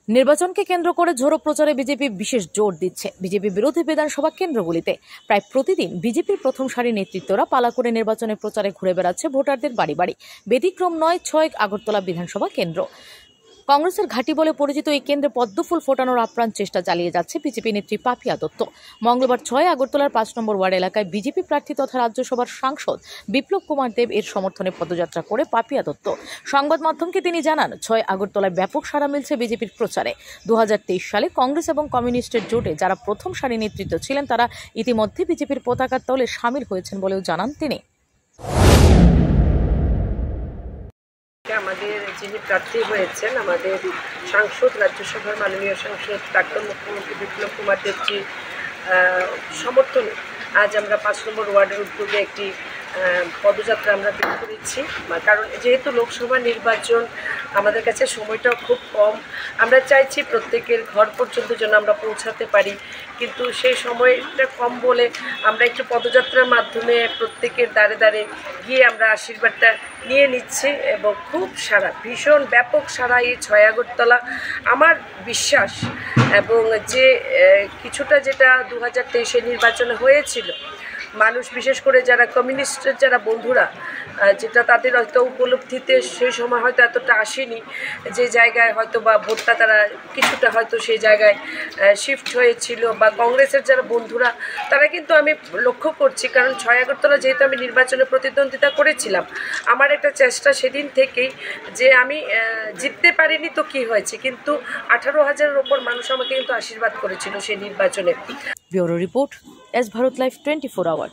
নির্বাচনকে কেন্দ্র করে ঝোড়ো প্রচারে বিজেপি বিশেষ জোর দিচ্ছে। বিজেপি বিরোধী বিধানসভা কেন্দ্রগুলিতে প্রায় প্রতিদিন বিজেপির প্রথম সারির নেতৃত্বরা পালা করে নির্বাচনের প্রচারে ঘুরে বেড়াচ্ছে ভোটারদের বাড়ি বাড়ি। ব্যতিক্রম নয় ৬ আগরতলা বিধানসভা কেন্দ্র। কংগ্রেসের ঘাঁটি বলে পরিচিত এই কেন্দ্রে পদ্মফুল ফোটানোর আপ্রাণ চেষ্টা চালিয়ে যাচ্ছে বিজেপি নেত্রী পাপিয়া দত্ত। মঙ্গলবার ৬ আগরতলার ৫ নম্বর ওয়ার্ড এলাকায় বিজেপি প্রার্থী তথা রাজ্যসভার সাংসদ বিপ্লব কুমার দেব এর সমর্থনে পদযাত্রা করে পাপিয়া দত্ত সংবাদ মাধ্যমকে তিনি জানান, ৬ আগরতলায় ব্যাপক সাড়া মিলছে বিজেপির প্রচারে। ২০২৩ সালে কংগ্রেস এবং কমিউনিস্টের জোটে যারা প্রথম সারি নেতৃত্ব ছিলেন তারা ইতিমধ্যে বিজেপির পতাকার তলে সামিল হয়েছেন বলেও জানান তিনি। আমাদের যিনি প্রার্থী হয়েছেন, আমাদের সাংসদ, রাজ্যসভার মাননীয় সাংসদ প্রাক্তন মুখ্যমন্ত্রী বিপ্লব কুমার দেবজি সমর্থনে আজ আমরা ৫ নম্বর ওয়ার্ডের উদ্যোগে একটি পদযাত্রা আমরা বের করেছি। কারণ যেহেতু লোকসভা নির্বাচন, আমাদের কাছে সময়টাও খুব কম। আমরা চাইছি প্রত্যেকের ঘর পর্যন্ত যেন আমরা পৌঁছাতে পারি, কিন্তু সেই সময়টা কম বলে আমরা একটু পদযাত্রার মাধ্যমে প্রত্যেকের দ্বারে দ্বারে গিয়ে আমরা আশীর্বাদটা নিয়ে নিচ্ছি এবং খুব সারা, ভীষণ ব্যাপক সারা এই ৬ আগরতলা। আমার বিশ্বাস এবং যে কিছুটা যেটা ২০২৩ নির্বাচনে হয়েছিল, মানুষ বিশেষ করে যারা কমিউনিস্টের যারা বন্ধুরা, যেটা তাদের হয়তো উপলব্ধিতে সেই সময় হয়তো এতটা আসেনি, যে জায়গায় হয়তো বা ভোটটা তারা কিছুটা হয়তো সেই জায়গায় শিফট হয়েছিল, বা কংগ্রেসের যারা বন্ধুরা তারা কিন্তু আমি লক্ষ্য করছি, কারণ ৬ আগরতলা যেহেতু আমি নির্বাচনে প্রতিদ্বন্দ্বিতা করেছিলাম, আমার একটা চেষ্টা সেদিন থেকেই যে আমি জিততে পারিনি তো কি হয়েছে, কিন্তু ১৮,০০০-এর ওপর মানুষ আমাকে কিন্তু আশীর্বাদ করেছিল সেই নির্বাচনে। Bureau report, S Bharat live 24 hours.